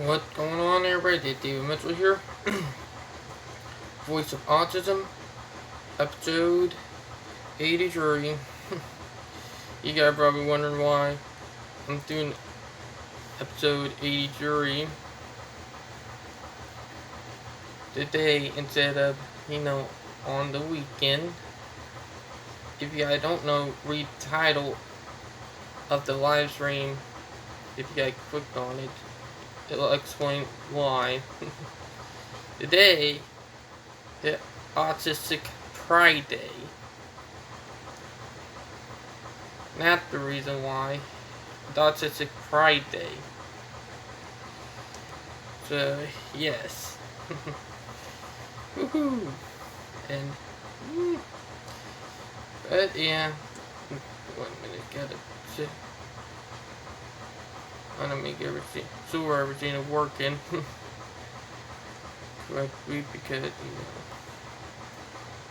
What's going on, everybody? David Mitchell here. Voice of Autism, episode 83. You guys are probably wondering why I'm doing episode 83 today instead of, on the weekend. If you guys don't know, read the title of the live stream. If you guys clicked on it, it'll explain why. Today, the Autistic Pride Day. That's the reason why. The Autistic Pride Day. So, yes. Woohoo! And, but yeah. 1 minute, gotta sit. I'm gonna make everything working correctly because,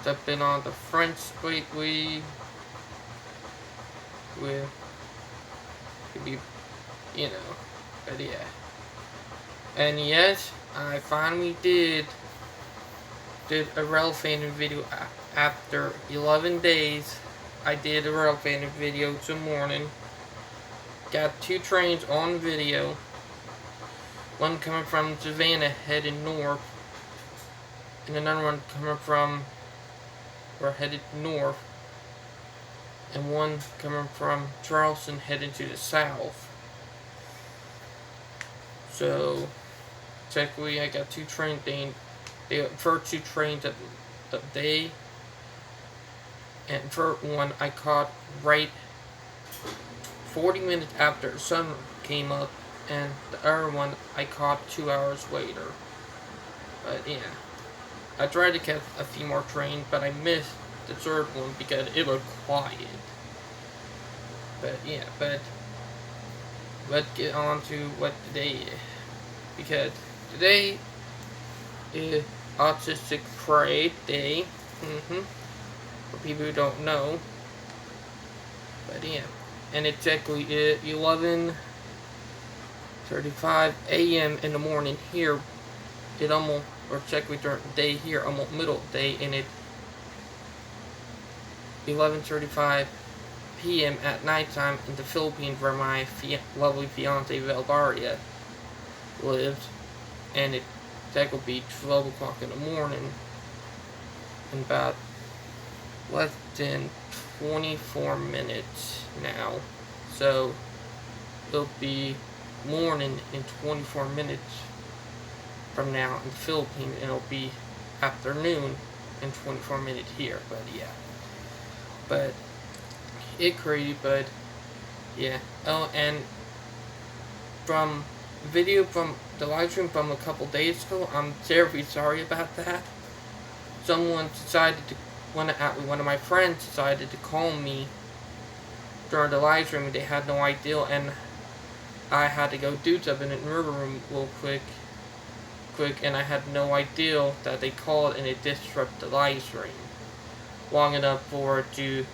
I've been on the French lately with, but yeah. And yes, I finally did a rail fanning video after 11 days. I did a rail fanning video this morning. Got 2 trains on video. One coming from Savannah heading north, and another one headed north, and one coming from Charleston heading to the south. So technically I got 2 trains. The first 2 trains of the day, and first one I caught right 40 minutes after the sun came up, and the other one I caught 2 hours later. But yeah, I tried to catch a few more trains, but I missed the third one because it was quiet. But yeah, let's get on to what today is, because today is Autistic Pride Day. For people who don't know, but yeah. And it's exactly 11:35 a.m. in the morning here. It almost, or exactly during the day here, almost middle of the day, and it's 11:35 p.m. at nighttime in the Philippines, where my lovely fiance Valdaria lives. And it will be 12 o'clock in the morning in about less than 24 minutes now. So it'll be morning in 24 minutes from now in the Philippines, and it'll be afternoon in 24 minutes here. But yeah, but it's crazy. But yeah. Oh, and from video from the live stream from a couple days ago, I'm terribly sorry about that. One of my friends decided to call me during the live stream, and they had no idea, and I had to go do something in the river room real quick, and I had no idea that they called, and it disrupted the live stream long enough for it to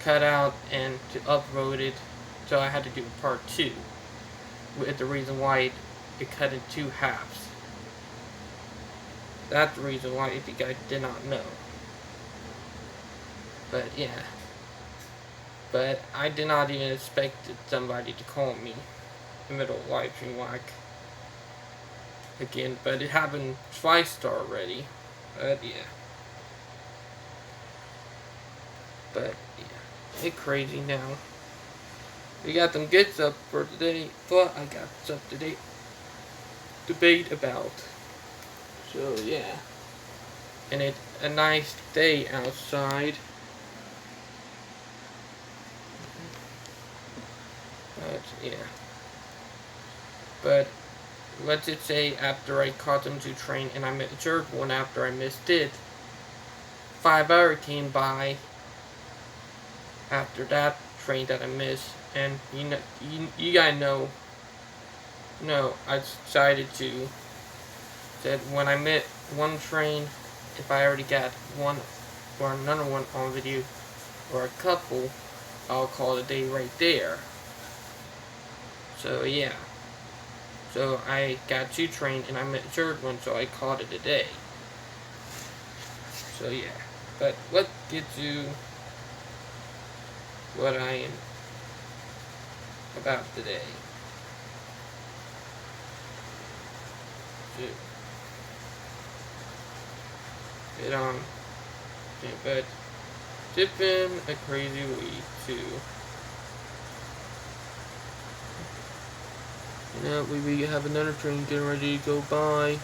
cut out and to upload it, so I had to do part 2, with the reason why it cut in 2 halves. That's the reason why, if you guys did not know. But yeah. But I did not even expect somebody to call me in the middle of live stream again. But it happened twice already. But yeah. But yeah. It's crazy now. We got some good stuff for today, but I got stuff today to debate about. So yeah. And it's a nice day outside. But yeah. But let's just say after I caught them 2 trains, and I missed the third one after I missed it, 5 hours came by after that train that I missed, and you guys know, I decided that when I met one train, if I already got one or another one on video, or a couple, I'll call it a day right there. So yeah. So I got 2 trained, and I met a 3rd one, so I called it a day. So yeah, but let's get to what I am about today. So, it but it's been a crazy week too. You know, we have another train getting ready to go by.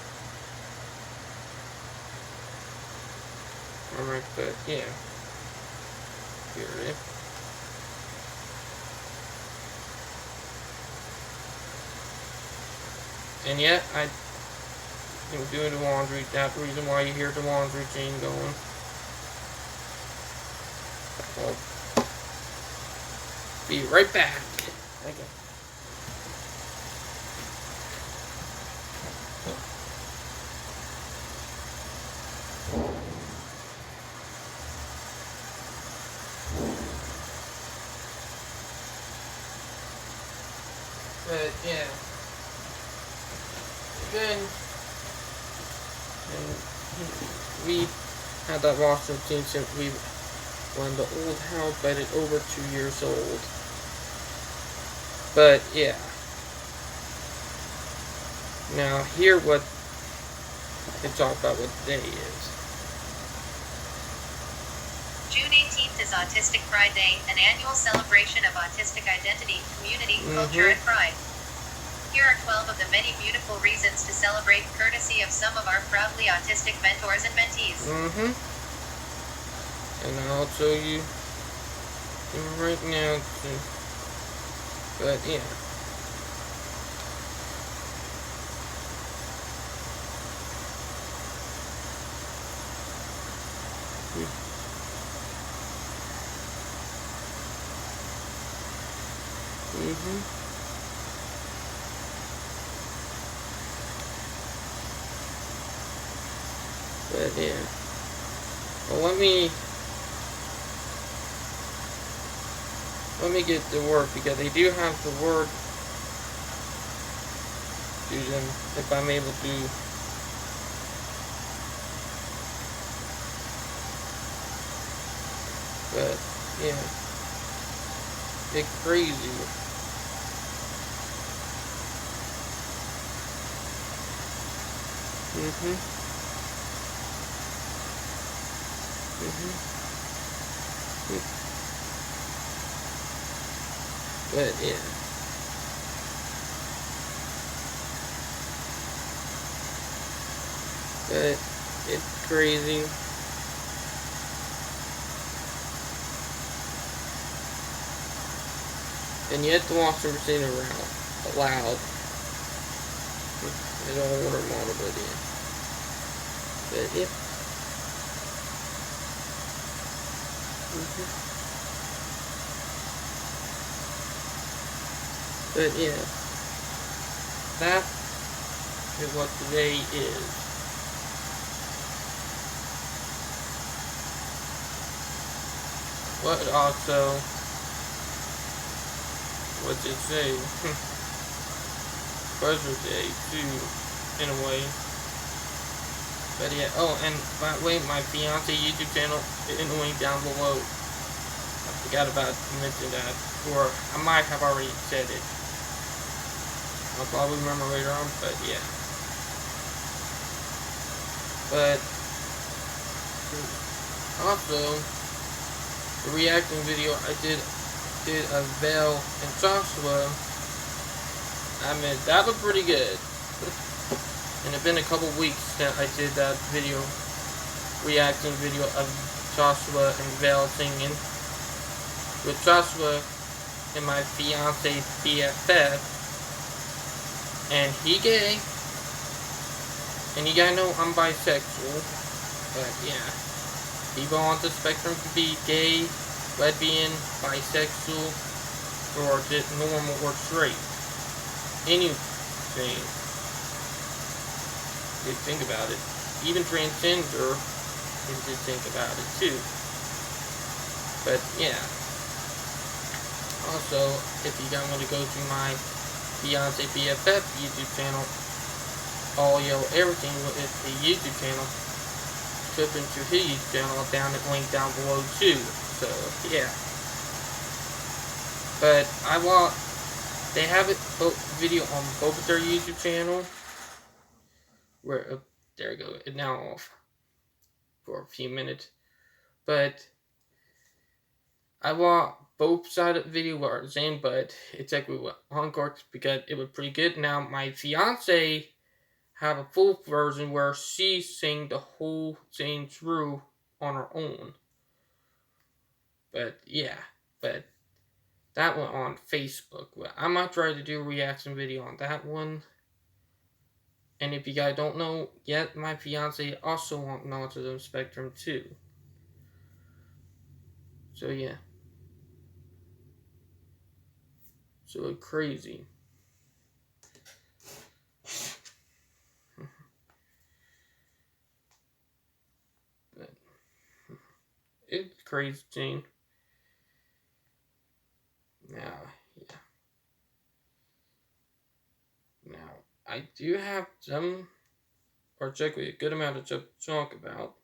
Alright, but yeah. Here it is. And yet, I'm doing the laundry. That's the reason why you hear the laundry chain going. I'll be right back. Okay. But yeah, then we had that washing machine since we were in the old house, but it's over 2 years old. But yeah, now here what they talk about what today is. June 18th is Autistic Pride Day, an annual celebration of autistic identity, community, culture, and pride. Here are 12 of the many beautiful reasons to celebrate, courtesy of some of our proudly autistic mentors and mentees. And I'll show you right now. But yeah. But yeah. Well, let me get to work, because they do have the word to them if I'm able to. But yeah, it's crazy. But yeah. But it's crazy. And yet the washing machine are loud. I don't want to model, but yeah. But yeah. But yeah, that is what today is. But also, what's it say? Pleasure Day too, in a way. But yeah, oh, and by the way, my fiance YouTube channel is in the link down below. I forgot about to mention that, or I might have already said it. I'll probably remember later on, but yeah. But also, the reacting video I did of Val and Joshua, I mean, that was pretty good. And it's been a couple weeks since I did that reacting video of Joshua and Val singing. With Joshua and my fiance BFF. And he gay. And you gotta know I'm bisexual. But yeah. People on the spectrum can be gay, lesbian, bisexual, or just normal or straight. Anything. You think about it. Even transgender, you should think about it too. But yeah. Also, if you guys want to go to my fiance BFF YouTube channel. All everything with the YouTube channel. Clip into his YouTube channel down the link down below too. So yeah. But they have a video on both of their YouTube channel. Where there you go. It's now off for a few minutes. But I watched both sides of the video were the same, but it's like we went encore because it was pretty good. Now my fiance have a full version where she sang the whole thing through on her own. But yeah, but that one on Facebook. Well, I might try to do a reaction video on that one. And if you guys don't know yet, my fiance also on autism spectrum too. So yeah. So crazy. But it's crazy thing. Now, yeah. Now, I do have some, or particularly a good amount of stuff to talk about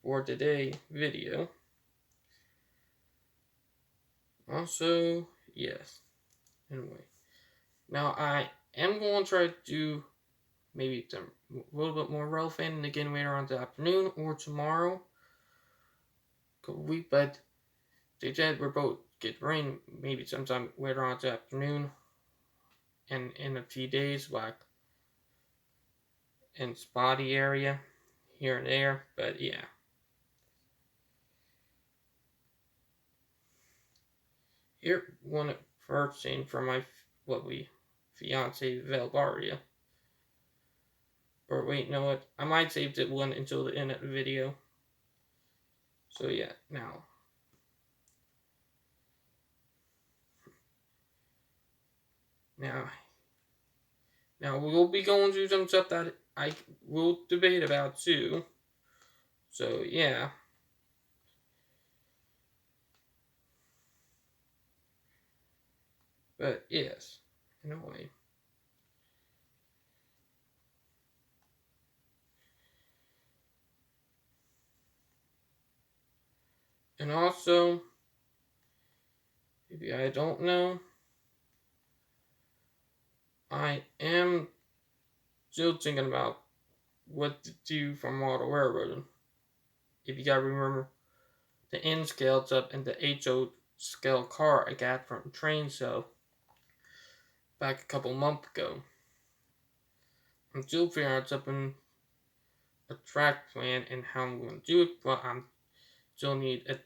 for today's video. Also, yes. Anyway. Now, I am going to try to do maybe some a little bit more relevant again later on the afternoon or tomorrow. But they said we're both get rain maybe sometime later on the afternoon and in a few days, like in spotty area here and there. But yeah. Here, one first scene from my fiance Valvaria. Or wait, no, what? I might save that one until the end of the video. So yeah, now we'll be going through some stuff that I will debate about too. So yeah. But yes, in a way. And also, if you guys don't know, I am still thinking about what to do for model railroading. If you guys remember the N scales up and the HO scale car I got from Train Cell back a couple months ago. I'm still figuring out something, a track plan and how I'm going to do it, but I'm still need a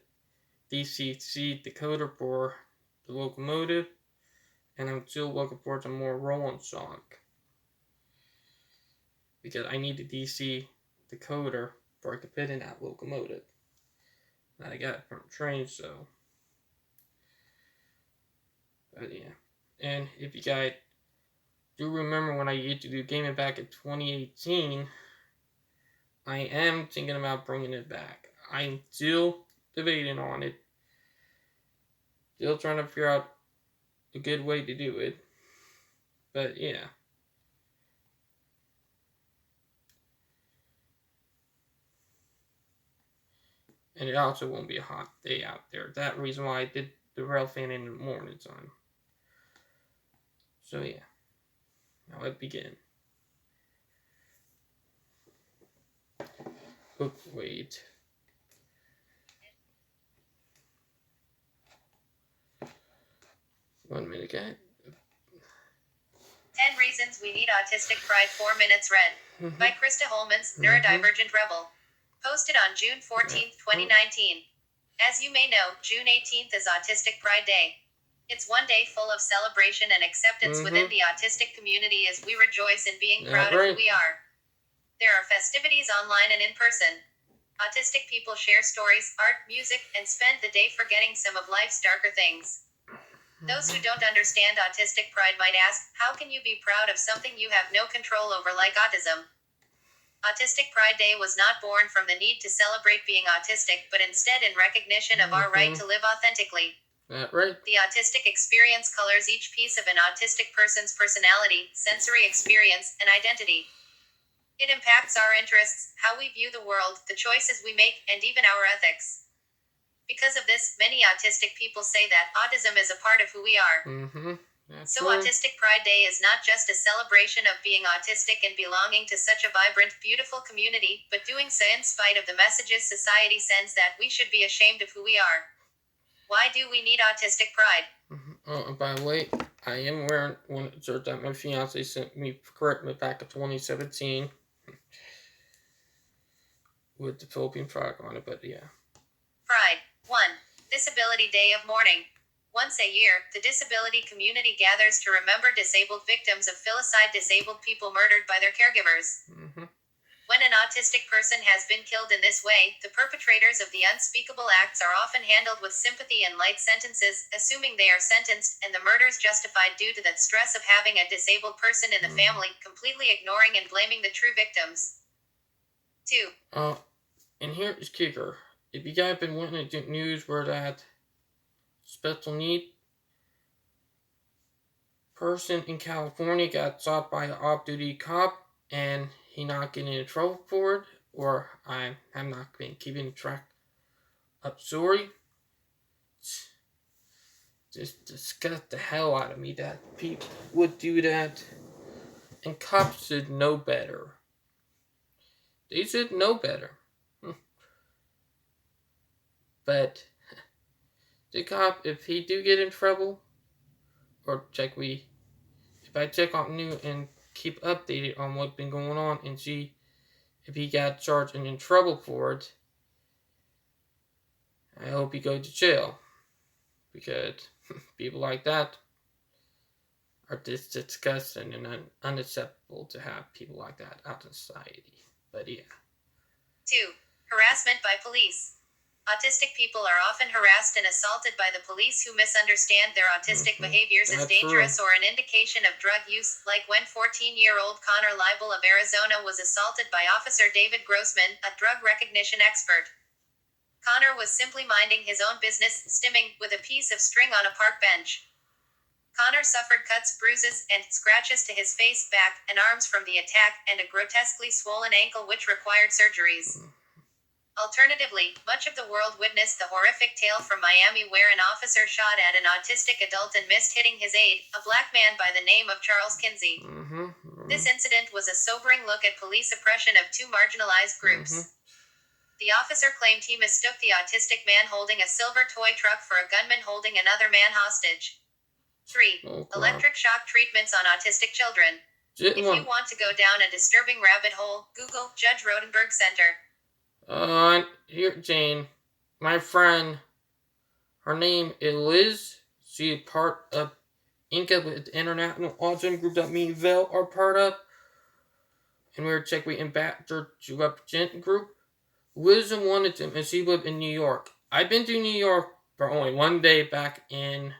DCC decoder for the locomotive, and I'm still looking for some more rolling stock because I need a DC decoder before I can fit in that locomotive that I got from Train Cell. But yeah, and if you guys do remember when I used to do gaming back in 2018, I am thinking about bringing it back. I'm still debating on it. Still trying to figure out a good way to do it. But yeah. And it also won't be a hot day out there. That reason why I did the rail fan in the morning time. So yeah. Now let's begin. Oh, wait. One minute, guys. 10 Reasons We Need Autistic Pride 4 Minutes Read by Krista Holmans, Neurodivergent Rebel. Posted on June 14, 2019. As you may know, June 18th is Autistic Pride Day. It's one day full of celebration and acceptance within the autistic community as we rejoice in being proud of who we are. There are festivities online and in person. Autistic people share stories, art, music, and spend the day forgetting some of life's darker things. Those who don't understand autistic pride might ask, how can you be proud of something you have no control over like autism? Autistic Pride Day was not born from the need to celebrate being autistic, but instead in recognition of our right to live authentically. Right? The autistic experience colors each piece of an autistic person's personality, sensory experience, and identity. It impacts our interests, how we view the world, the choices we make, and even our ethics. Because of this, many autistic people say that autism is a part of who we are. So right. Autistic Pride Day is not just a celebration of being autistic and belonging to such a vibrant, beautiful community, but doing so in spite of the messages society sends that we should be ashamed of who we are. Why do we need autistic pride? By the way, I am wearing one shirt that my fiance sent me back in 2017 with the Philippine flag on it, but yeah. Pride. 1. Disability Day of Mourning. Once a year, the disability community gathers to remember disabled victims of filicide, disabled people murdered by their caregivers. When an autistic person has been killed in this way, the perpetrators of the unspeakable acts are often handled with sympathy and light sentences, assuming they are sentenced, and the murders justified due to the stress of having a disabled person in the family, completely ignoring and blaming the true victims. 2. And here is kicker. If you guys have been wanting the news where that special need person in California got shot by an off-duty cop and he not getting in trouble for it, or I'm not been keeping track of story, just disgust the hell out of me that people would do that, and cops should know better. They should know better. But the cop, if he do get in trouble, or if I check on new and keep updated on what's been going on and see if he got charged and in trouble for it, I hope he goes to jail. Because people like that are just disgusting and unacceptable to have people like that out in society. But yeah. 2. Harassment by police. Autistic people are often harassed and assaulted by the police who misunderstand their autistic behaviors as dangerous or an indication of drug use, like when 14-year-old Connor Leibel of Arizona was assaulted by Officer David Grossman, a drug recognition expert. Connor was simply minding his own business, stimming, with a piece of string on a park bench. Connor suffered cuts, bruises, and scratches to his face, back, and arms from the attack, and a grotesquely swollen ankle which required surgeries. Alternatively, much of the world witnessed the horrific tale from Miami where an officer shot at an autistic adult and missed hitting his aide, a black man by the name of Charles Kinsey. This incident was a sobering look at police oppression of two marginalized groups. The officer claimed he mistook the autistic man holding a silver toy truck for a gunman holding another man hostage. 3. Electric shock treatments on autistic children. If you want to go down a disturbing rabbit hole, Google Judge Rodenberg Center. Here, Jane, my friend, her name is Liz. She is part of INCA, with the International Autism Group that me and Vel are part of. And we're checking ambassador to represent the group. Liz and one of them, and she lived in New York. I've been to New York for only one day back in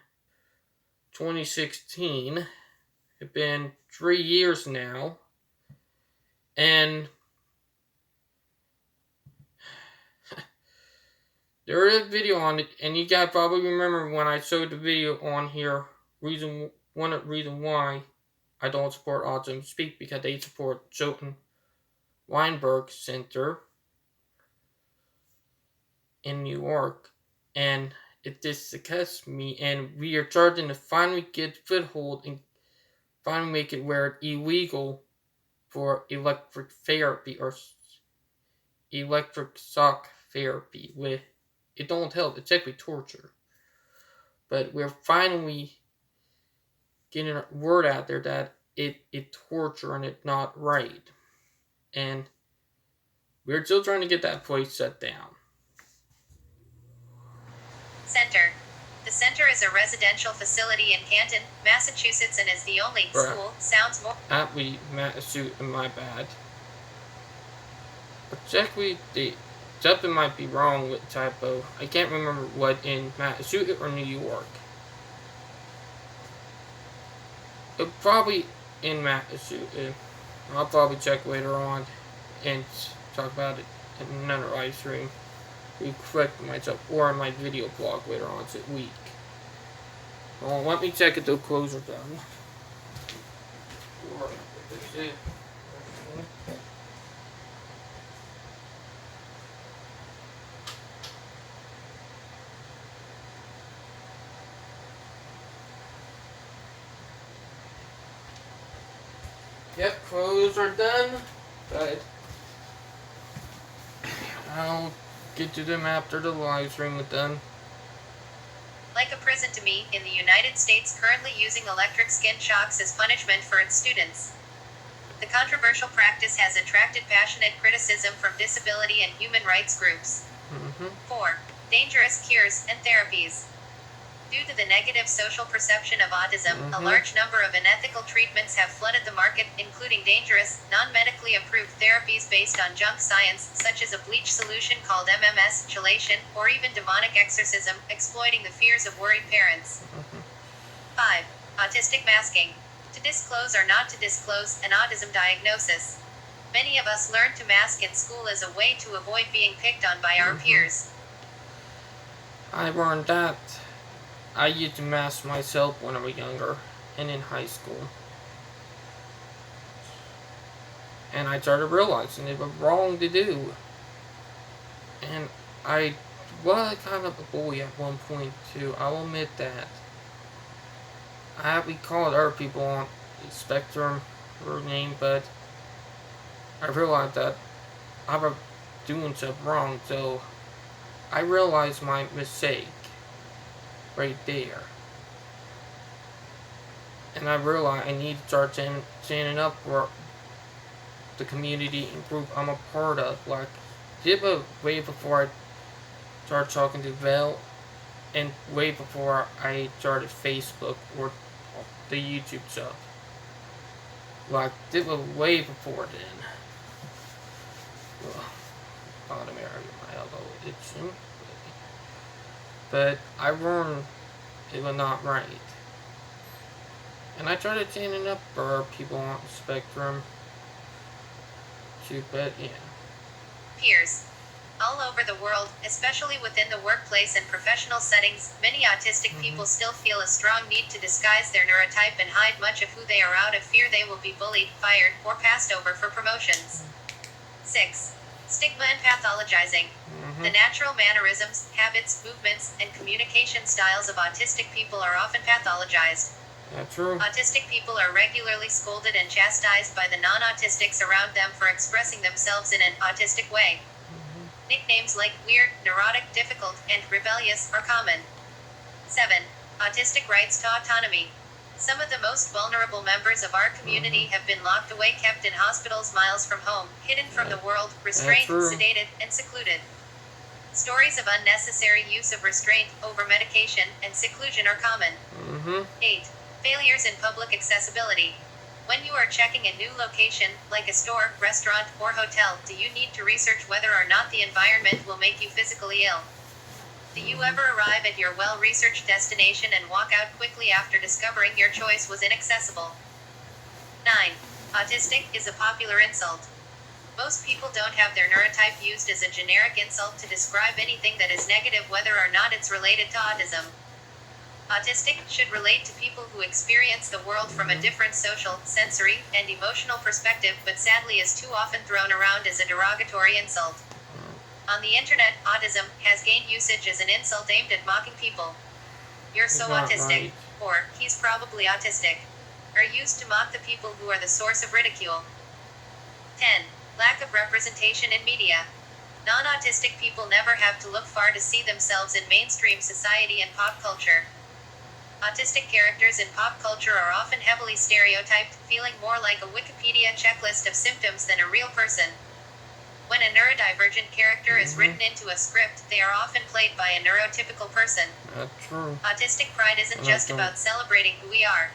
2016. It's been 3 years now. And there is a video on it, and you guys probably remember when I showed the video on here. One of the reasons why I don't support Autism Speak, because they support Jolton Weinberg Center in New York, and it disgusts me. And we are charging to finally get foothold and finally make it where it's illegal for electric therapy or electric shock therapy. With it don't help. It's actually torture. But we're finally getting a word out there that it torture and it's not right. And we're still trying to get that place shut down. Center. The center is a residential facility in Canton, Massachusetts, and is the only school. Sounds more. Massachusetts, my bad. Exactly, something might be wrong with typo. I can't remember what in Massachusetts or New York. It's probably in Massachusetts. I'll probably check later on and talk about it in another live stream. To correct myself, or on my video blog later on this week. Well, let me check if the clothes are done. Yep, clothes are done, but I'll get to them after the live stream is done. Like a prison to me, in the United States currently using electric skin shocks as punishment for its students. The controversial practice has attracted passionate criticism from disability and human rights groups. 4. Dangerous cures and therapies. Due to the negative social perception of autism, a large number of unethical treatments have flooded the market, including dangerous, non-medically approved therapies based on junk science, such as a bleach solution called MMS, chelation, or even demonic exorcism, exploiting the fears of worried parents. 5. Autistic masking. To disclose or not to disclose an autism diagnosis. Many of us learned to mask in school as a way to avoid being picked on by our peers. I learned that. I used to mask myself when I was younger and in high school. And I started realizing it was wrong to do. And I was kind of a bully at one point too. I'll admit that. We called other people on the spectrum or name, but I realized that I was doing something wrong, so I realized my mistake right there. And I realized I need to start standing up for the community and group I'm a part of. Like, did a way before I started talking to Vel, and way before I started Facebook or the YouTube stuff. Like, did a way before then. Well, bottom area of my elbow itching. But I learned it was not right. And I started standing up for people on the spectrum too, but yeah. Peers. All over the world, especially within the workplace and professional settings, many autistic people still feel a strong need to disguise their neurotype and hide much of who they are out of fear they will be bullied, fired, or passed over for promotions. 6. Stigma and pathologizing. The natural mannerisms, habits, movements, and communication styles of autistic people are often pathologized. That's true. Autistic people are regularly scolded and chastised by the non-autistics around them for expressing themselves in an autistic way. Nicknames like weird, neurotic, difficult, and rebellious are common. 7. Autistic rights to autonomy. Some of the most vulnerable members of our community have been locked away, kept in hospitals miles from home, hidden from the world, restrained, sedated, and secluded. Stories of unnecessary use of restraint, over-medication, and seclusion are common. 8. Failures in public accessibility. When you are checking a new location, like a store, restaurant, or hotel, do you need to research whether or not the environment will make you physically ill? Do you ever arrive at your well-researched destination and walk out quickly after discovering your choice was inaccessible? 9. Autistic is a popular insult. Most people don't have their neurotype used as a generic insult to describe anything that is negative, whether or not it's related to autism. Autistic should relate to people who experience the world from a different social, sensory, and emotional perspective, but sadly is too often thrown around as a derogatory insult. On the internet, autism has gained usage as an insult aimed at mocking people. You're so autistic, or he's probably autistic, are used to mock the people who are the source of ridicule. 10. Lack of representation in media. Non-autistic people never have to look far to see themselves in mainstream society and pop culture. Autistic characters in pop culture are often heavily stereotyped, feeling more like a Wikipedia checklist of symptoms than a real person. When a neurodivergent character is written into a script, they are often played by a neurotypical person. That's true. Autistic pride isn't just about celebrating who we are.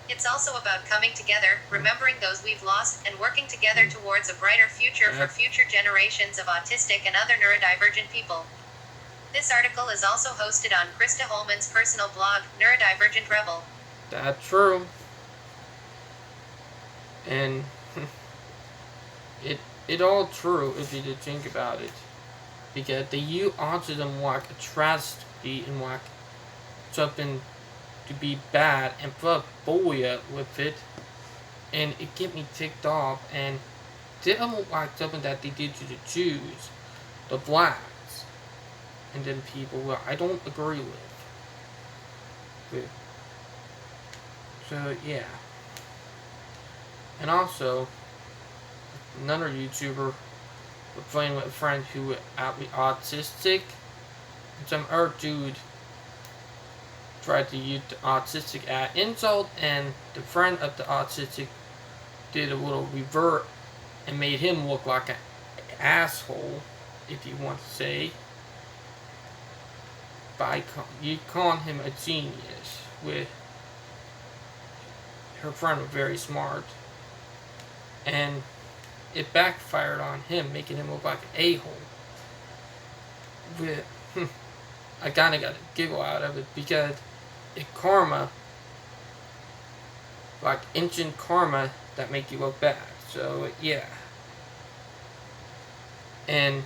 It's also about coming together, remembering those we've lost, and working together towards a brighter future for future generations of autistic and other neurodivergent people. This article is also hosted on Krista Holman's personal blog, Neurodivergent Rebel. That's true. And it all true if you did think about it. Because the autism like a tragedy and like something to be bad and put a bully up with it, and it get me ticked off, and didn't like something that they did to the Jews, the blacks, and then people who I don't agree with. So yeah. And also, another YouTuber was playing with a friend who was autistic, and some other dude tried to use the autistic as insult, and the friend of the autistic did a little revert and made him look like an asshole, if you want to say, by you calling him a genius. With her friend was very smart, and it backfired on him, making him look like an a-hole. With I kind of got a giggle out of it because it's karma, like instant karma, that make you look bad. So yeah, and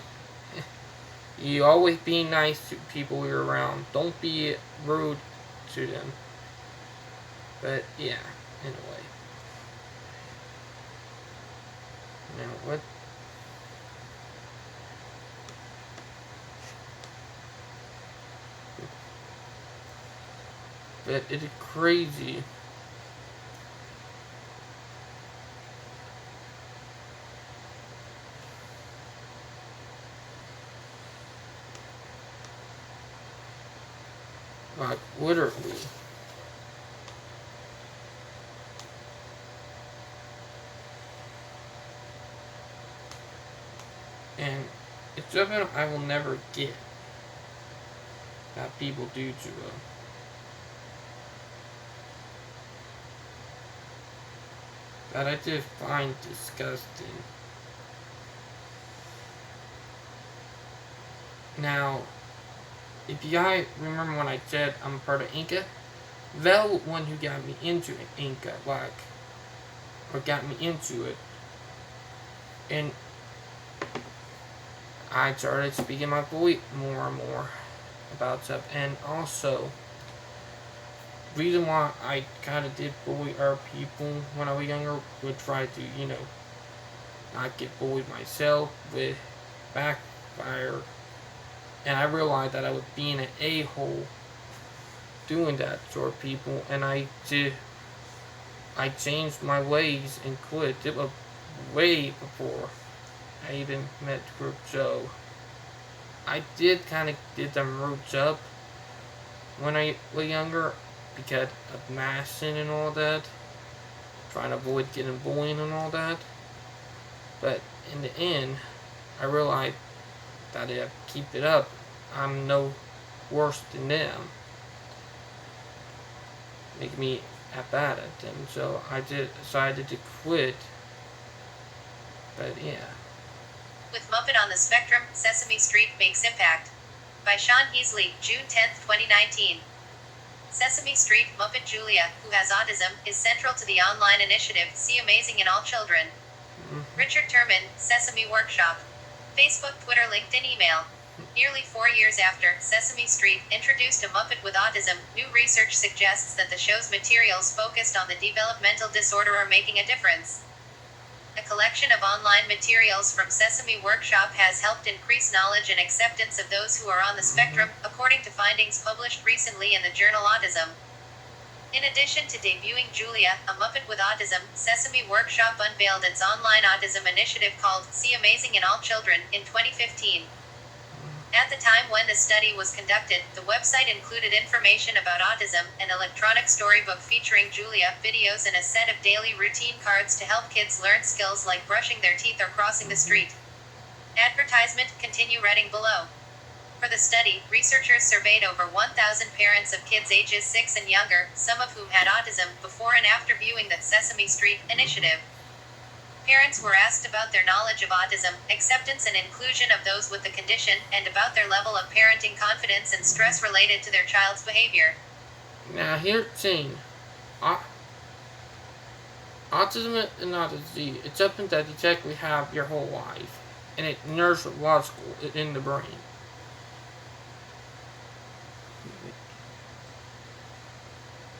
you always be nice to people you're around. Don't be rude to them. But yeah, anyway. Now what? But it is crazy. Like literally. And it's something I will never get that people do to them. That I just find disgusting. Now, if you guys remember when I said I'm part of Inca, Vel was one who got me into Inca, or got me into it. And I started speaking my voice more and more about stuff. And also, reason why I kind of did bully other people when I was younger, would try to, not get bullied myself, with backfire. And I realized that I was being an a-hole doing that to people, and I changed my ways and quit. It was way before I even met Group Joe. I did kind of them roots up when I was younger because of mashing and all that, trying to avoid getting bullied and all that. But in the end, I realized that if I keep it up, I'm no worse than them, making me bad at them. So I decided to quit. But yeah. With Muppet on the Spectrum, Sesame Street Makes Impact. By Sean Heasley, June 10, 2019. Sesame Street Muppet Julia, who has autism, is central to the online initiative See Amazing in All Children. Richard Turman, Sesame Workshop. Facebook, Twitter, LinkedIn, email. Nearly 4 years after Sesame Street introduced a Muppet with autism, new research suggests that the show's materials focused on the developmental disorder are making a difference. A collection of online materials from Sesame Workshop has helped increase knowledge and acceptance of those who are on the spectrum, according to findings published recently in the journal Autism. In addition to debuting Julia, a Muppet with autism, Sesame Workshop unveiled its online autism initiative called See Amazing in All Children in 2015. At the time when the study was conducted, the website included information about autism, an electronic storybook featuring Julia, videos, and a set of daily routine cards to help kids learn skills like brushing their teeth or crossing the street. Advertisement, continue reading below. For the study, researchers surveyed over 1,000 parents of kids ages 6 and younger, some of whom had autism, before and after viewing the Sesame Street initiative. Parents were asked about their knowledge of autism, acceptance and inclusion of those with the condition, and about their level of parenting confidence and stress related to their child's behavior. Now here's the thing. Autism is not a disease. It's something that you technically have your whole life. And it's neurological in the brain.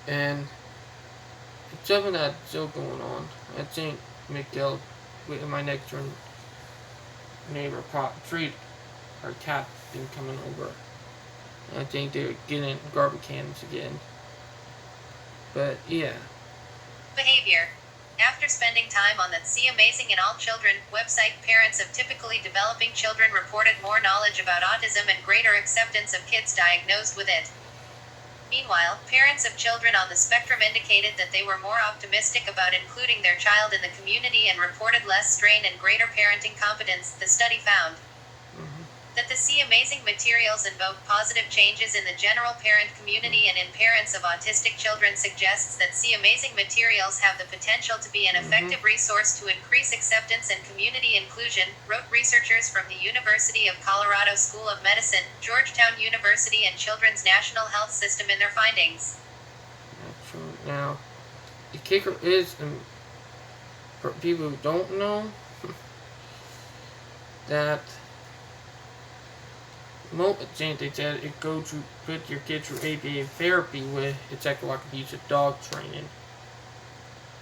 And it's something that's still going on. I think Miguel, with my next door neighbor, caught treat our cat been coming over. And I think they're getting garbage cans again. But yeah. Behavior. After spending time on the See Amazing in All Children website, parents of typically developing children reported more knowledge about autism and greater acceptance of kids diagnosed with it. Meanwhile, parents of children on the spectrum indicated that they were more optimistic about including their child in the community and reported less strain and greater parenting competence, the study found. That the See Amazing materials invoke positive changes in the general parent community and in parents of autistic children suggests that See Amazing materials have the potential to be an effective resource to increase acceptance and community inclusion, wrote researchers from the University of Colorado School of Medicine, Georgetown University and Children's National Health System in their findings. Now, the kicker is, for people who don't know, that most things they said it go to put your kid through ABA therapy with it's like abusive dog training,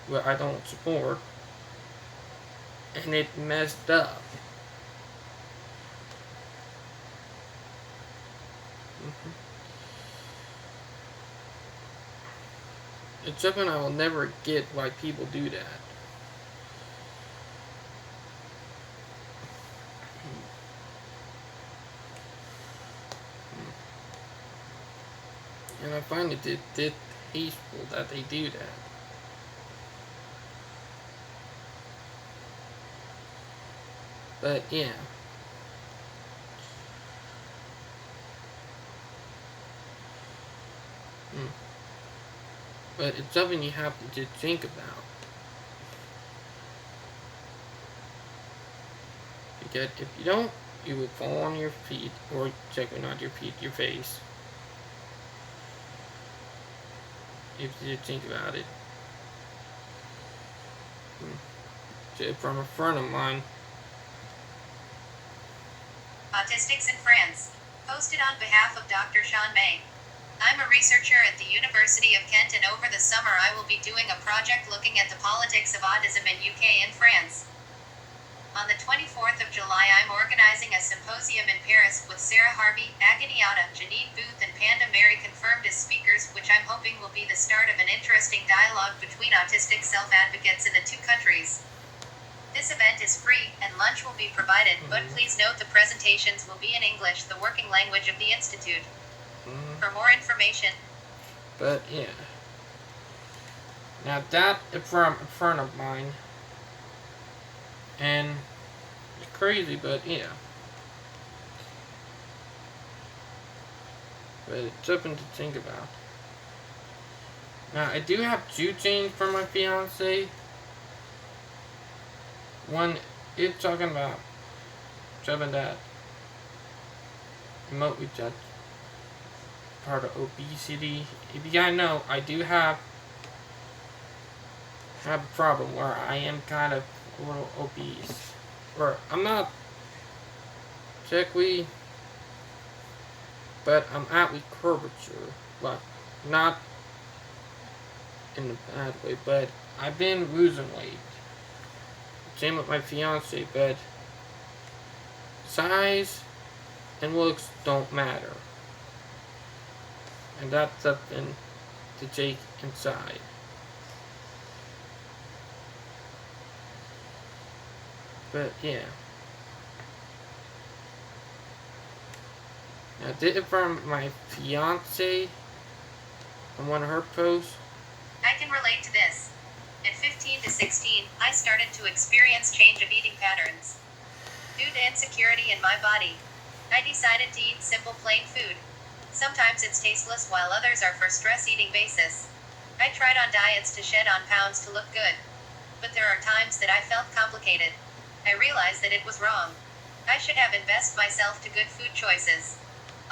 where I don't support, and it messed up. It's something I will never get why people do that. And I find it distasteful that they do that. But yeah. But it's something you have to just think about. Because if you don't, you will fall on your feet, or check not your feet, your face. If you think about it. From a friend of mine. Autistics in France. Posted on behalf of Dr. Sean May. I'm a researcher at the University of Kent and over the summer I will be doing a project looking at the politics of autism in UK and France. On the 24th of July I'm organizing a symposium in Paris with Sarah Harvey, Agoniata, Janine Booth and Panda Mary confirmed as speakers, which I'm hoping will be the start of an interesting dialogue between autistic self-advocates in the two countries. This event is free, and lunch will be provided, but please note the presentations will be in English, the working language of the Institute. For more information. But yeah. Now that is from a friend of mine. And it's crazy, but yeah. But it's something to think about. Now I do have two things for my fiance. One is talking about something that remotely judged part of obesity. If you guys know, I do have a problem where I am kind of a little obese. Or I'm not sickly, but I'm at with curvature. Well, not in a bad way, but I've been losing weight. Same with my fiance, but size and looks don't matter. And that's something to take inside. But yeah. Now I did it from my fiance on one of her posts. I can relate to this. At 15 to 16, I started to experience change of eating patterns. Due to insecurity in my body, I decided to eat simple plain food. Sometimes it's tasteless while others are for stress eating basis. I tried on diets to shed on pounds to look good. But there are times that I felt complicated. I realized that it was wrong. I should have invested myself to good food choices.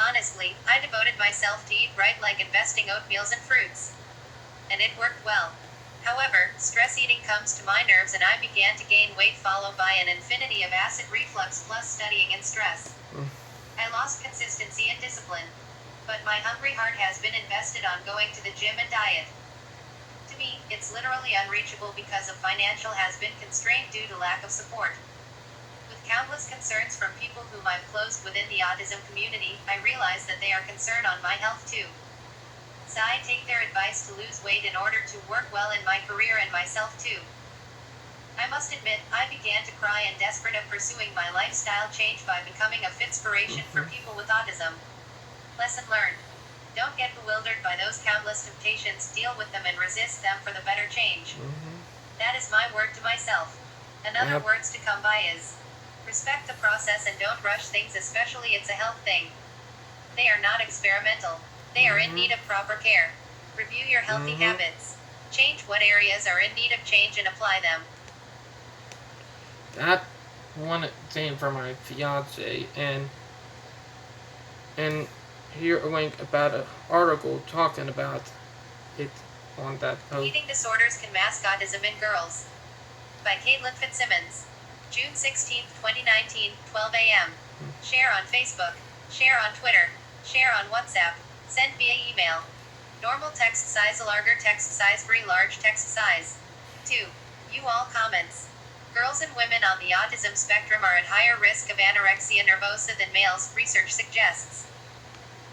Honestly, I devoted myself to eat right, like investing oatmeals and fruits. And it worked well. However, stress eating comes to my nerves and I began to gain weight, followed by an infinity of acid reflux plus studying and stress. I lost consistency and discipline. But my hungry heart has been invested on going to the gym and diet. me, it's literally unreachable because of financial has been constrained due to lack of support. With countless concerns from people whom I've closed within the autism community, I realize that they are concerned on my health too. So I take their advice to lose weight in order to work well in my career and myself too. I must admit, I began to cry in desperate of pursuing my lifestyle change by becoming a fitspiration for people with autism. Lesson learned. Don't get bewildered by those countless temptations, deal with them and resist them for the better change. That is my word to myself. Another words to come by is, respect the process and don't rush things, especially it's a health thing. They are not experimental. They are in need of proper care. Review your healthy habits. Change what areas are in need of change and apply them. That one thing for my fiance, and here a link about an article talking about it on that post. Eating disorders can mask autism in girls. By Caitlin Fitzsimmons. June 16, 2019, 12 a.m. Share on Facebook. Share on Twitter. Share on WhatsApp. Send via email. Normal text size, larger text size, very large text size. 2. You all comments. Girls and women on the autism spectrum are at higher risk of anorexia nervosa than males, research suggests.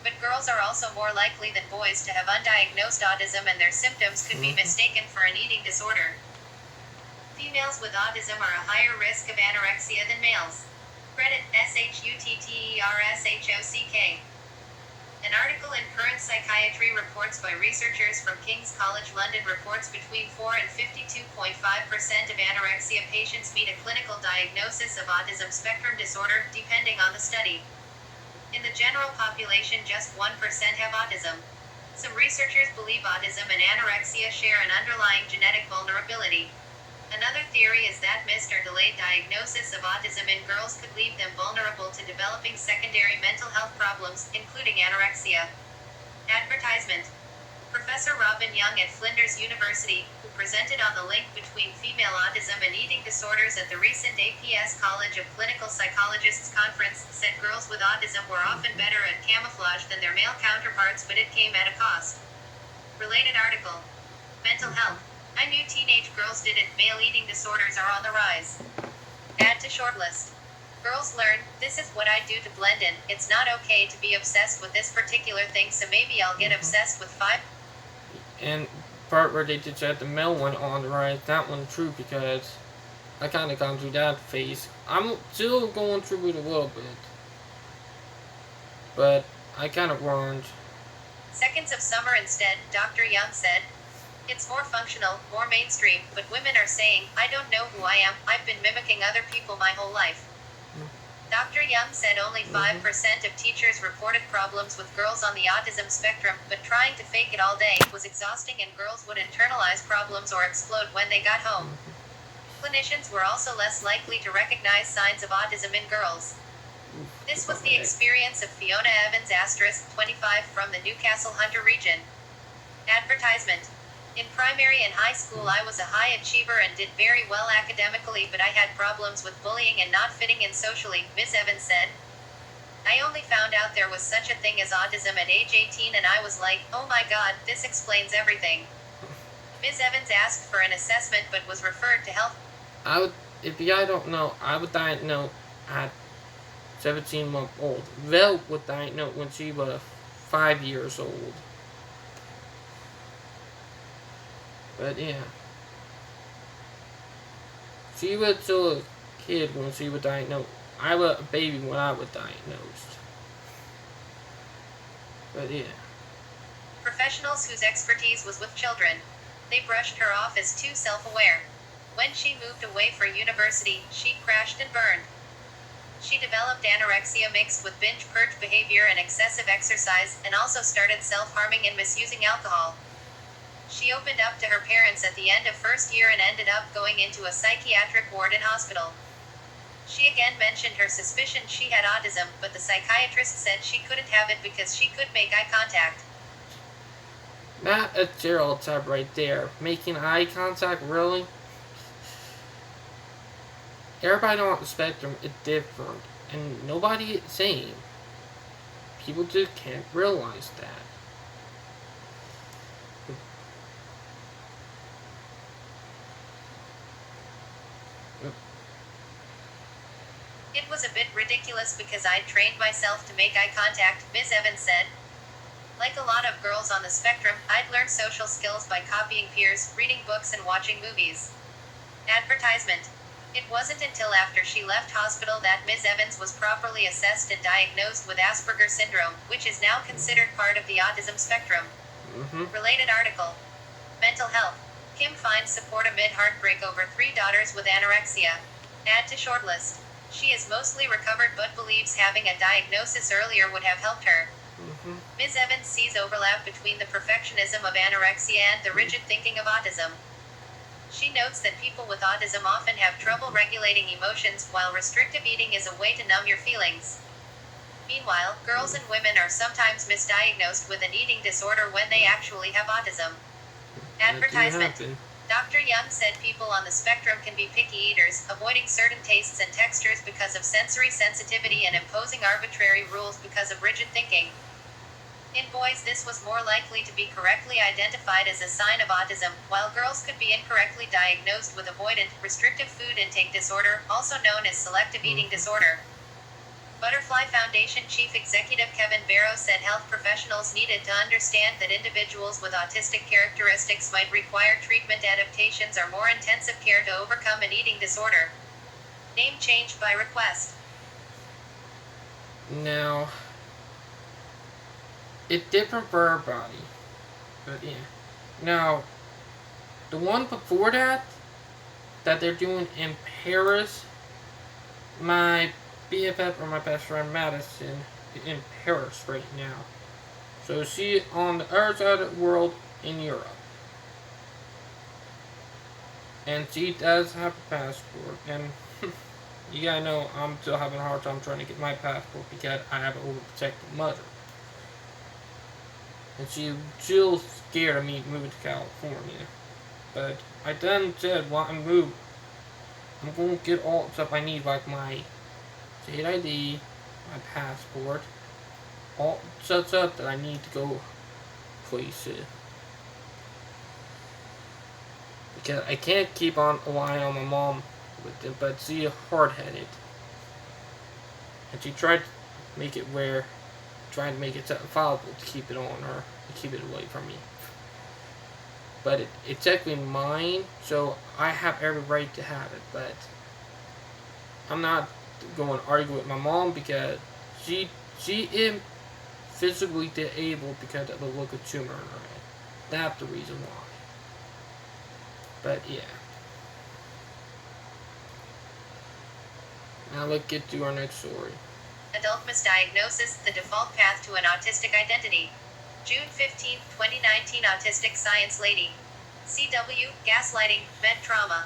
But girls are also more likely than boys to have undiagnosed autism, and their symptoms could be mistaken for an eating disorder. Females with autism are a higher risk of anorexia than males. Credit SHUTTERSHOCK. An article in Current Psychiatry Reports by researchers from King's College London reports between 4 and 52.5% of anorexia patients meet a clinical diagnosis of autism spectrum disorder, depending on the study. In the general population, just 1% have autism. Some researchers believe autism and anorexia share an underlying genetic vulnerability. Another theory is that missed or delayed diagnosis of autism in girls could leave them vulnerable to developing secondary mental health problems, including anorexia. Advertisement. Professor Robin Young at Flinders University, who presented on the link between female autism and eating disorders at the recent APS College of Clinical Psychologists conference, said girls with autism were often better at camouflage than their male counterparts, but it came at a cost. Related article. Mental health. I knew teenage girls did it. Male eating disorders are on the rise. Add to shortlist. Girls learn, this is what I do to blend in. It's not okay to be obsessed with this particular thing, so maybe I'll get obsessed with 5. And part where they did said the male one on the rise, that one true, because I kind of gone through that phase. I'm still going through it a little bit, but I kind of learned. Seconds of summer instead, Dr. Young said. It's more functional, more mainstream, but women are saying, I don't know who I am, I've been mimicking other people my whole life. Dr. Young said only 5% of teachers reported problems with girls on the autism spectrum, but trying to fake it all day was exhausting, and girls would internalize problems or explode when they got home. Clinicians were also less likely to recognize signs of autism in girls. This was the experience of Fiona Evans, 25, from the Newcastle Hunter region. Advertisement. In primary and high school I was a high achiever and did very well academically, but I had problems with bullying and not fitting in socially, Ms. Evans said. I only found out there was such a thing as autism at age 18, and I was like, oh my god, this explains everything. Ms. Evans asked for an assessment but was referred to health. If you guys don't know, I was diagnosed at 17 months old. Vel was diagnosed when she was 5 years old. But yeah, she was still a kid when she was diagnosed. I was a baby when I was diagnosed. But yeah. Professionals whose expertise was with children. They brushed her off as too self-aware. When she moved away for university, she crashed and burned. She developed anorexia mixed with binge-purge behavior and excessive exercise, and also started self-harming and misusing alcohol. She opened up to her parents at the end of first year and ended up going into a psychiatric ward and hospital. She again mentioned her suspicion she had autism, but the psychiatrist said she couldn't have it because she could make eye contact. Not a stereotype right there. Making eye contact, really? Everybody on the spectrum is different, and nobody is the same. People just can't realize that. It was a bit ridiculous because I'd trained myself to make eye contact, Ms. Evans said. Like a lot of girls on the spectrum, I'd learned social skills by copying peers, reading books, and watching movies. Advertisement. It wasn't until after she left hospital that Ms. Evans was properly assessed and diagnosed with Asperger's syndrome, which is now considered part of the autism spectrum. Related article. Mental health. Kim finds support amid heartbreak over 3 daughters with anorexia. Add to shortlist. She is mostly recovered but believes having a diagnosis earlier would have helped her. Ms. Evans sees overlap between the perfectionism of anorexia and the rigid thinking of autism. She notes that people with autism often have trouble regulating emotions, while restrictive eating is a way to numb your feelings. Meanwhile, girls and women are sometimes misdiagnosed with an eating disorder when they actually have autism. Advertisement. Dr. Young said people on the spectrum can be picky eaters, avoiding certain tastes and textures because of sensory sensitivity and imposing arbitrary rules because of rigid thinking. In boys, this was more likely to be correctly identified as a sign of autism, while girls could be incorrectly diagnosed with avoidant, restrictive food intake disorder, also known as selective eating disorder. Butterfly Foundation Chief Executive Kevin Barrow said health professionals needed to understand that individuals with autistic characteristics might require treatment adaptations or more intensive care to overcome an eating disorder. Name changed by request. Now, it's different for everybody. But yeah. Now, the one before that they're doing in Paris, my BFF or my best friend Madison is in Paris right now. So she's on the other side of the world in Europe. And she does have a passport. And you gotta know, I'm still having a hard time trying to get my passport because I have an overprotective mother. And she's still scared of me moving to California. But I done said while I move, I'm going to get all the stuff I need, like my state ID, my passport, all stuff that I need to go places. Because I can't keep on relying on my mom with it, but she's hard-headed. And she tried to make it where, trying to make it viable to keep it on her, to keep it away from me. But it's technically mine, so I have every right to have it, but I'm not going to argue with my mom because she is physically disabled because of the look of tumor in her head. That's the reason why. But yeah. Now let's get to our next story. Adult misdiagnosis, the default path to an autistic identity. June 15, 2019. Autistic Science Lady. CW, gaslighting, med trauma.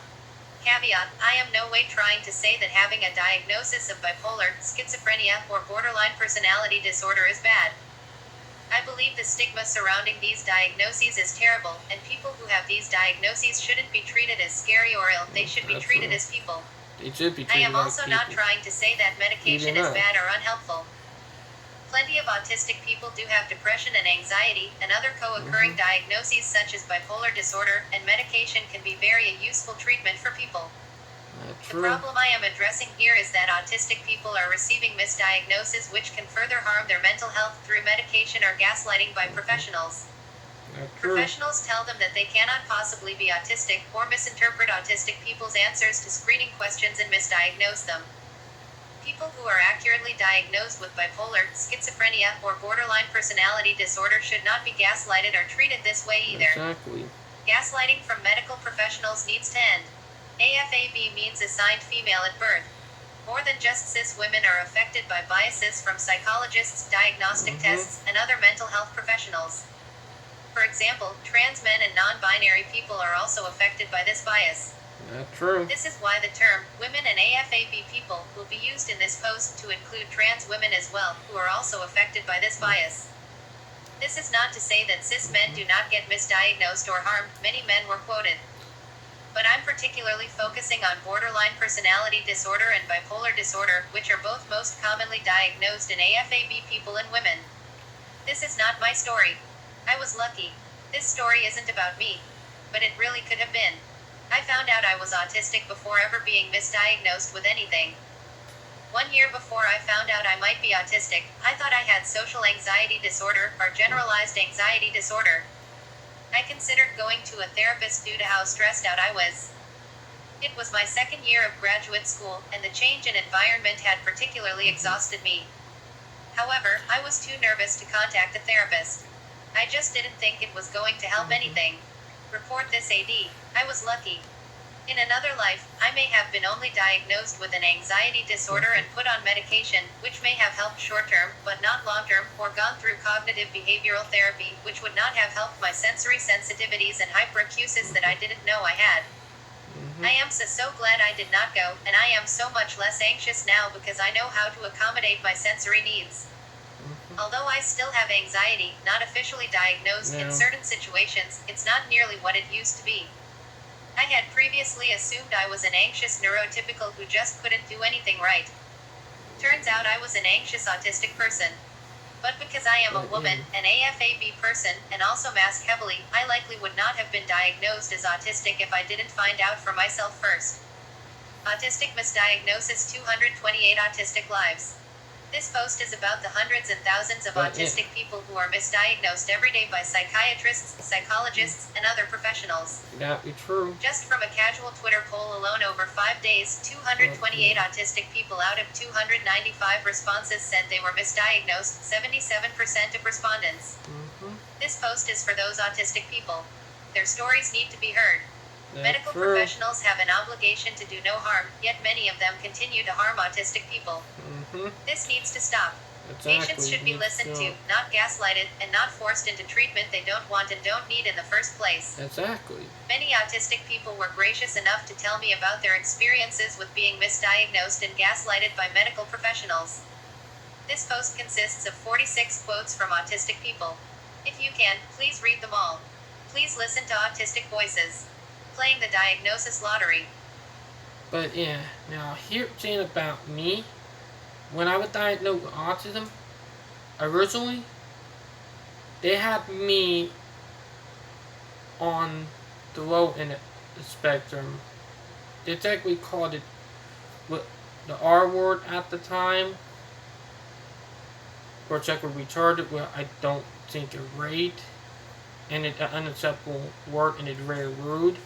Caveat, I am no way trying to say that having a diagnosis of bipolar, schizophrenia, or borderline personality disorder is bad. I believe the stigma surrounding these diagnoses is terrible, and people who have these diagnoses shouldn't be treated as scary or ill, they should be treated as people. They should be I treated am like also people. not trying to say that medication is bad or unhelpful. Plenty of autistic people do have depression and anxiety, and other co-occurring diagnoses such as bipolar disorder, and medication can be very a useful treatment for people. The problem I am addressing here is that autistic people are receiving misdiagnoses which can further harm their mental health through medication or gaslighting by professionals. Professionals tell them that they cannot possibly be autistic, or misinterpret autistic people's answers to screening questions and misdiagnose them. People who are accurately diagnosed with bipolar, schizophrenia, or borderline personality disorder should not be gaslighted or treated this way either. Exactly. Gaslighting from medical professionals needs to end. AFAB means assigned female at birth. More than just cis women are affected by biases from psychologists, diagnostic tests, and other mental health professionals. For example, trans men and non-binary people are also affected by this bias. That's true. This is why the term, women and AFAB people, will be used in this post to include trans women as well, who are also affected by this bias. This is not to say that cis men do not get misdiagnosed or harmed, many men were quoted. But I'm particularly focusing on borderline personality disorder and bipolar disorder, which are both most commonly diagnosed in AFAB people and women. This is not my story. I was lucky. This story isn't about me. But it really could have been. I found out I was autistic before ever being misdiagnosed with anything. 1 year before I found out I might be autistic, I thought I had social anxiety disorder or generalized anxiety disorder. I considered going to a therapist due to how stressed out I was. It was my second year of graduate school, and the change in environment had particularly exhausted me. However, I was too nervous to contact a therapist. I just didn't think it was going to help anything. Report this AD. I was lucky. In another life, I may have been only diagnosed with an anxiety disorder and put on medication, which may have helped short-term, but not long-term, or gone through cognitive behavioral therapy, which would not have helped my sensory sensitivities and hyperacusis that I didn't know I had. I am so glad I did not go, and I am so much less anxious now because I know how to accommodate my sensory needs. Although I still have anxiety, not officially diagnosed in certain situations, it's not nearly what it used to be. I had previously assumed I was an anxious neurotypical who just couldn't do anything right. Turns out I was an anxious autistic person. But because I am a woman, an AFAB person, and also mask heavily, I likely would not have been diagnosed as autistic if I didn't find out for myself first. Autistic misdiagnosis 228 autistic lives. This post is about the hundreds and thousands of autistic people who are misdiagnosed every day by psychiatrists, psychologists, and other professionals. That be true. Just from a casual Twitter poll alone over 5 days, 228 autistic people out of 295 responses said they were misdiagnosed, 77% of respondents. This post is for those autistic people. Their stories need to be heard. Medical professionals have an obligation to do no harm, yet many of them continue to harm autistic people. This needs to stop. Patients should be listened to, not gaslighted, and not forced into treatment they don't want and don't need in the first place. Exactly. Many autistic people were gracious enough to tell me about their experiences with being misdiagnosed and gaslighted by medical professionals. This post consists of 46 quotes from autistic people. If you can, please read them all. Please listen to autistic voices. Playing the diagnosis lottery. But yeah, now here's thing about me. When I was diagnosed with autism, originally, they had me on the low end of the spectrum. They technically called it what the R word at the time, or technically retarded, where I don't think it's right, and it's an unacceptable word and it's very rude.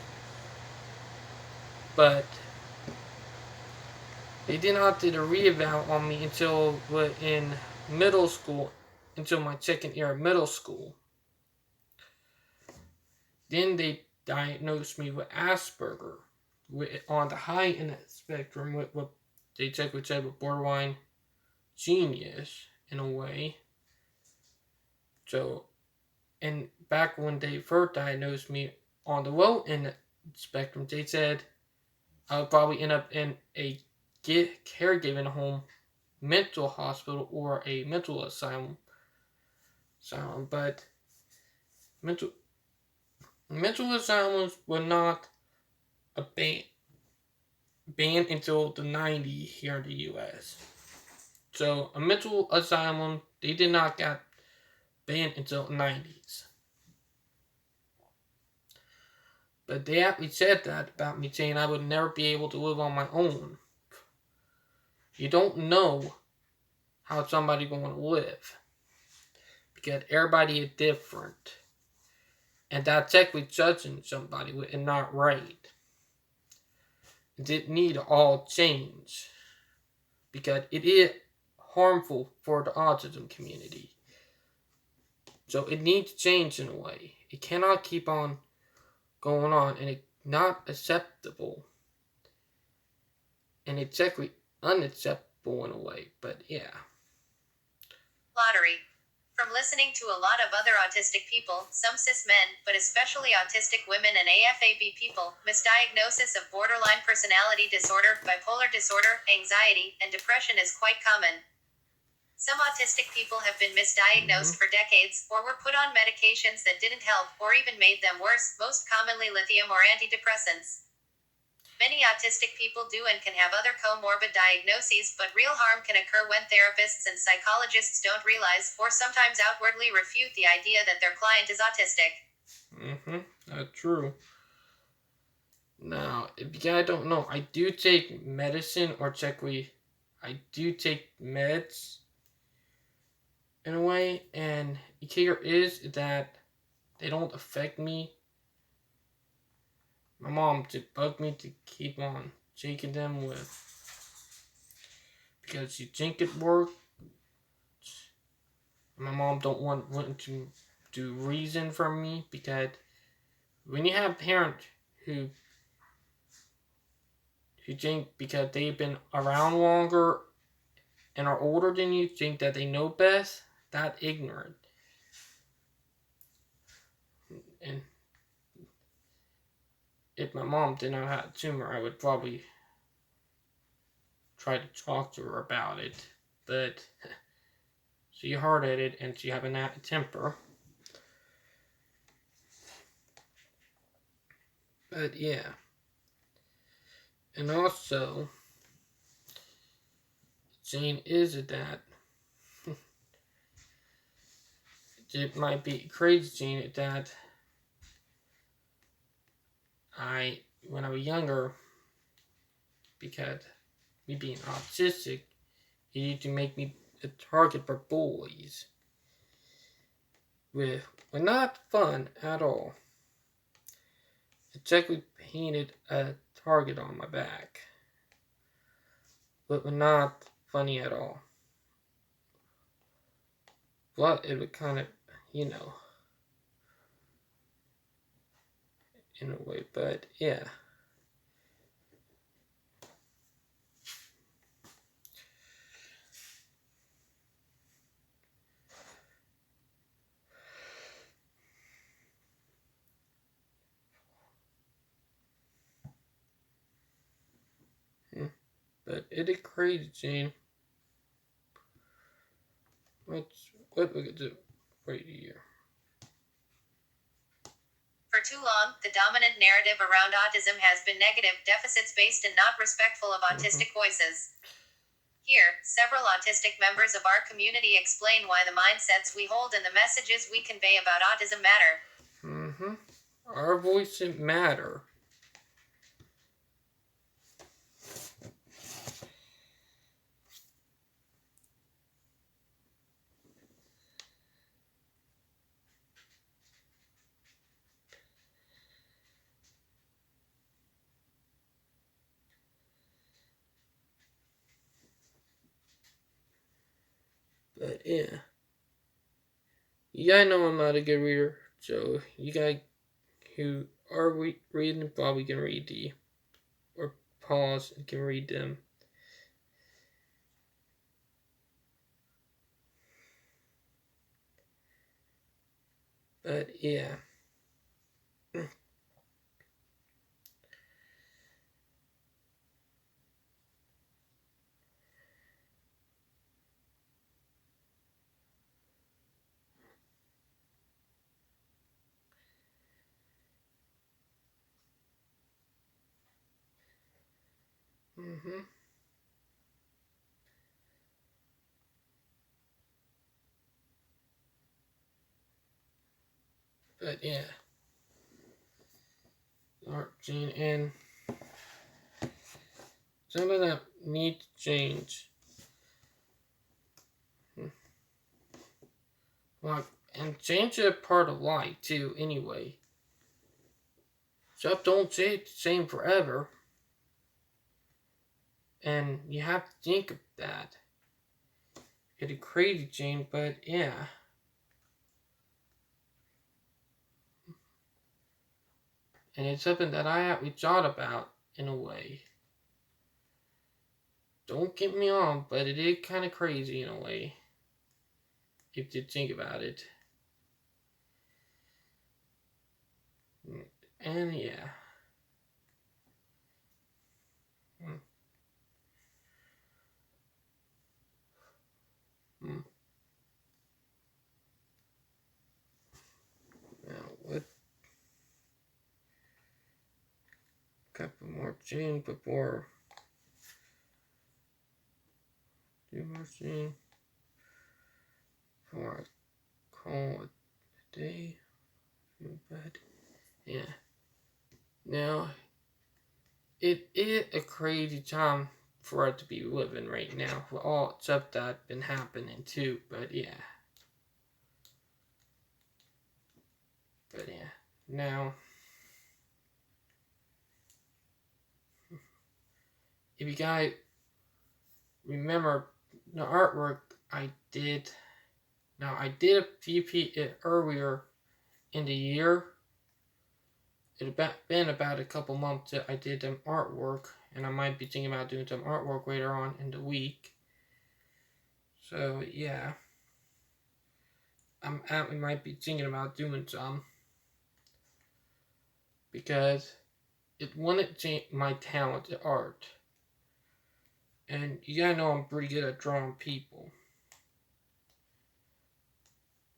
But they did not do a reeval on me until in middle school, until my second year of middle school. Then they diagnosed me with Asperger, on the high end of the spectrum, with what they technically said was borderline genius in a way. So, and back when they first diagnosed me on the low end of the spectrum, they said I would probably end up in a caregiving home, mental hospital, or a mental asylum. But mental asylums were not a banned until the 90s here in the U.S. So a mental asylum, they did not get banned until the 90s. But they actually said that about me, saying I would never be able to live on my own. You don't know how somebody's going to live, because everybody is different. And that's technically judging somebody and not right. It didn't need to all change, because it is harmful for the autism community. So it needs to change in a way. It cannot keep on going on, and it's not acceptable. And it's actually unacceptable in a way, but yeah. Lottery. From listening to a lot of other autistic people, some cis men, but especially autistic women and AFAB people, misdiagnosis of borderline personality disorder, bipolar disorder, anxiety, and depression is quite common. Some autistic people have been misdiagnosed for decades, or were put on medications that didn't help, or even made them worse, most commonly lithium or antidepressants. Many autistic people do and can have other comorbid diagnoses, but real harm can occur when therapists and psychologists don't realize, or sometimes outwardly refute the idea that their client is autistic. That's true. Now, if you guys don't know, I do take medicine, or technically, I do take meds in a way, and the kicker is that they don't affect me. My mom just bugged me to keep on taking them because she think it worked. My mom don't want to do reason for me, because when you have parents who think because they've been around longer and are older than you, think that they know best, that ignorant. And if my mom did not have a tumor, I would probably try to talk to her about it. But she hard-headed and she have a temper. But yeah. And also, the thing is that it might be crazy that when I was younger, because me being autistic, he used to make me a target for bullies. With were not fun at all. It technically painted a target on my back, but were not funny at all. But it would kind of, you know, in a way. But yeah. But it is crazy, Gene. What we could do right here. For too long, the dominant narrative around autism has been negative, deficits-based, and not respectful of autistic voices. Here, several autistic members of our community explain why the mindsets we hold and the messages we convey about autism matter. Our voices matter. But yeah. You guys know I'm not a good reader, so you guys who are reading probably can read or pause and can read them. But yeah. But yeah. Alright, Gene, and some of that need to change. Like, and change is a part of life too, anyway. Stuff don't stay the same forever. And you have to think of that. It's crazy, Gene, but yeah. And it's something that I actually thought about in a way. Don't get me wrong, but it is kind of crazy in a way. If you think about it. And yeah. Now, what? Couple more Gene before. Two more Gene. Before I call it a day. But yeah. Now, it is a crazy time for us to be living right now with all stuff that's been happening too. But yeah. Now, if you guys remember the artwork I did, now I did a few earlier in the year. It had been about a couple months that I did some artwork, and I might be thinking about doing some artwork later on in the week. So yeah, we might be thinking about doing some because it wouldn't change my talent at art. And you gotta know I'm pretty good at drawing people.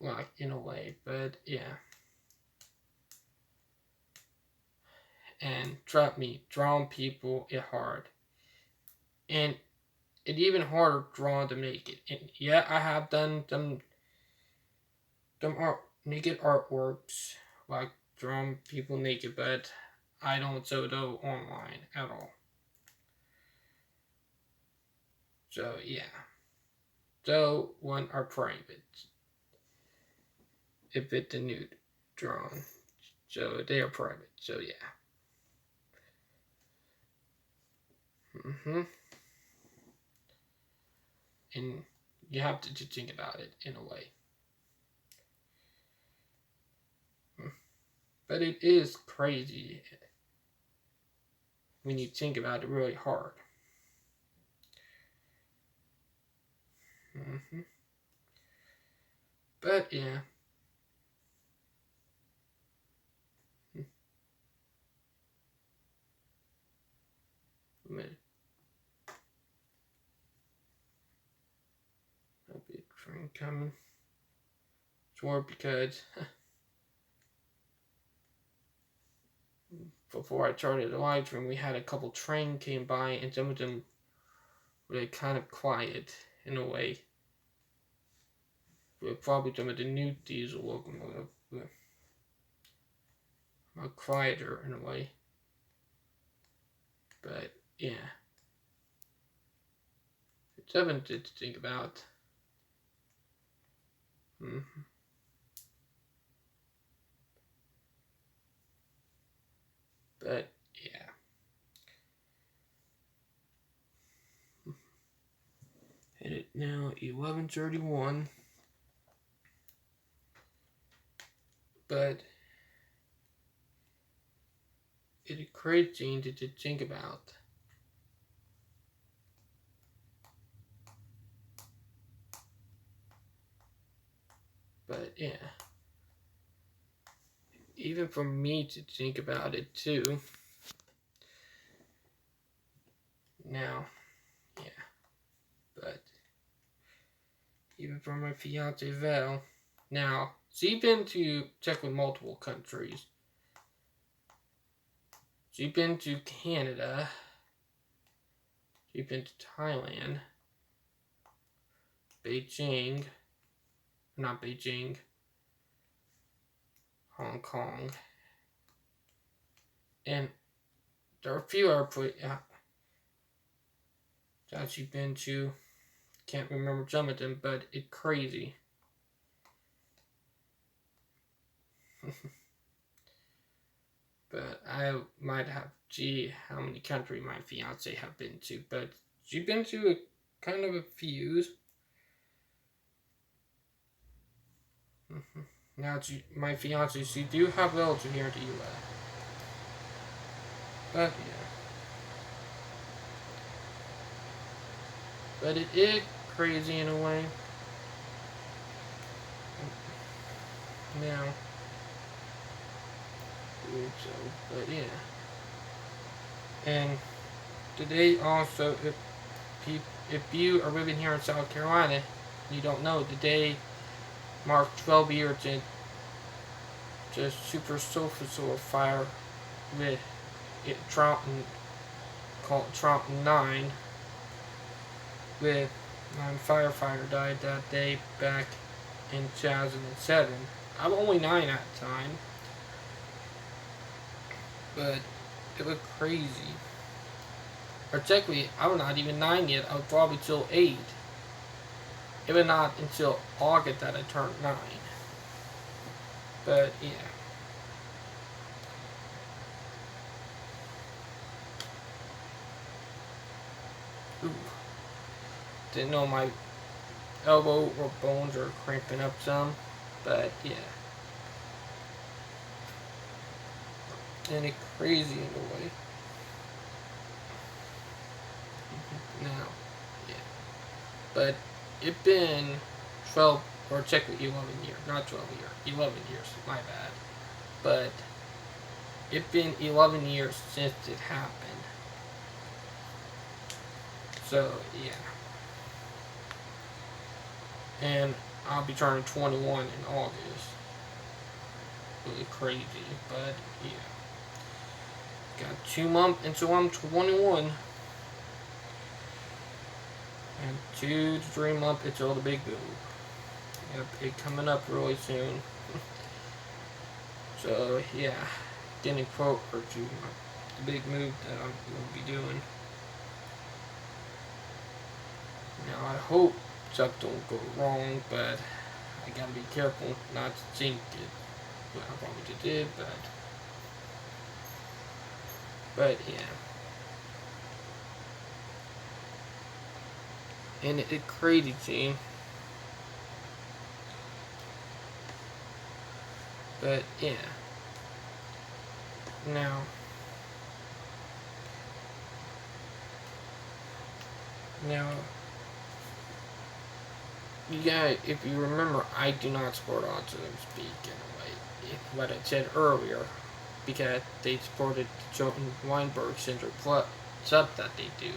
Like, in a way, but yeah. And trust me, drawing people is hard. And it's even harder drawing to make it. And yeah, I have done some naked artworks, like drawing people naked, but I don't show those online at all. So yeah. So one are private. If it's a nude drawing. So they are private. So yeah. And you have to think about it in a way. But it is crazy when you think about it really hard. But yeah. Might be a train coming. It's more because before I started the live stream, we had a couple trains came by, and some of them were kind of quiet in a way. But probably some of the new diesel locomotives were quieter in a way. But yeah, it's something to think about. But yeah. And it now 11:31. But it's a crazy thing to think about. But yeah. Even for me to think about it too. Now, yeah. But even for my fiance Val. Now, she's been to check with multiple countries. She's been to Canada. She's been to Thailand. Beijing. Not Beijing. Hong Kong. And there are a few other places that she's been to. Can't remember some of them, but it's crazy. But I might have how many countries my fiance have been to, but she's been to kind of a few. Now my fiance, she do have relatives here in the U.S. But yeah. But it is crazy in a way. Now. So, but yeah. And today also, if you are living here in South Carolina, you don't know, today marks 12 years in the super solstice fire with Trump called Trump 9, with 9 firefighters died that day back in 2007. I was only 9 at the time, but it was crazy. or technically, I'm not even 9 yet. I'm probably till 8. It was not until August that I turned 9. But yeah. Ooh. Didn't know my elbow or bones are cramping up some, but yeah. And it's crazy in a way. Now, yeah. But it been 12, or technically 11 years, not 12 years, 11 years, my bad. But it's been 11 years since it happened. So, yeah. And I'll be turning 21 in August. Really crazy, but yeah. Got 2 months until I'm 21. And 2 to 3 months until the big move. Yep, it's coming up really soon. So yeah, didn't quote or to the big move that I'm going to be doing. Now I hope stuff don't go wrong, but I gotta be careful not to think it. Well, I probably did, but yeah. And it's crazy, but yeah. Now, you guys, if you remember, I do not support autism speak in a way. What I said earlier, because they supported the Joan Weinberg Syndrome sub that they do.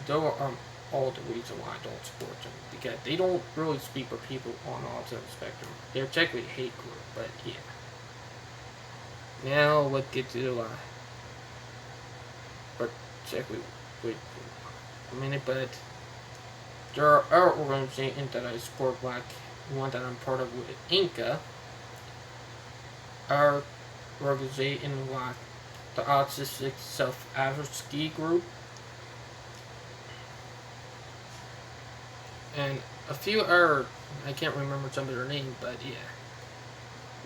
Those are all the reason why I don't support them, because they don't really speak for people on autism spectrum. They're technically a hate group, but yeah. Now let's get to the lie. But technically, wait a minute, but there are other organizations that I support, like one that I'm part of with Inca. Our organization like the Autistic Self-Advocacy Group. And a few other, I can't remember some of their names, but yeah.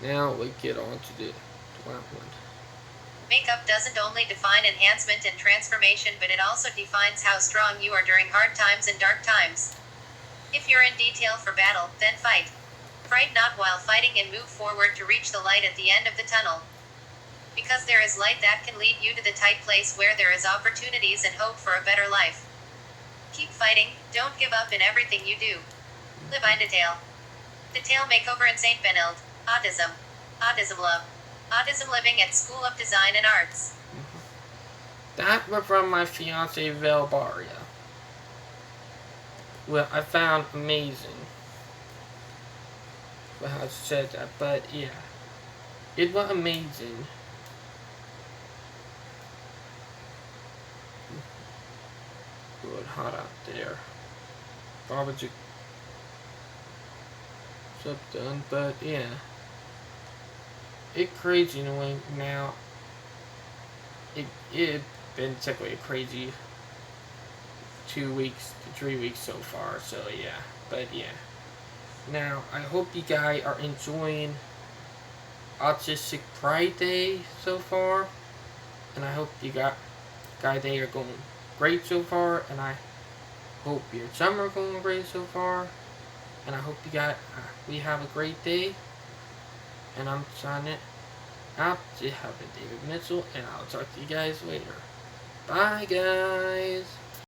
Now we get on to the last one. Makeup doesn't only define enhancement and transformation, but it also defines how strong you are during hard times and dark times. If you're in detail for battle, then fight. Fright not while fighting and move forward to reach the light at the end of the tunnel. Because there is light that can lead you to the tight place where there is opportunities and hope for a better life. Keep fighting, don't give up in everything you do. Live in detail. Detail makeover in St. Benilde. Autism. Autism love. Autism living at School of Design and Arts. That was from my fiance Velbaria. Well, I found amazing. Well, how I said that, but yeah. It was amazing. Good hot out there. Barbecue stuff done, but yeah. It's crazy in a way now. It been technically a crazy 2 weeks to 3 weeks so far, so yeah. But yeah. Now, I hope you guys are enjoying Autistic Pride Day so far. And I hope you guys they are going great so far. And I hope your summer going great so far. And I hope you guys, we have a great day. And I'm signing out. This has been David Mitchell, and I'll talk to you guys later. Bye, guys.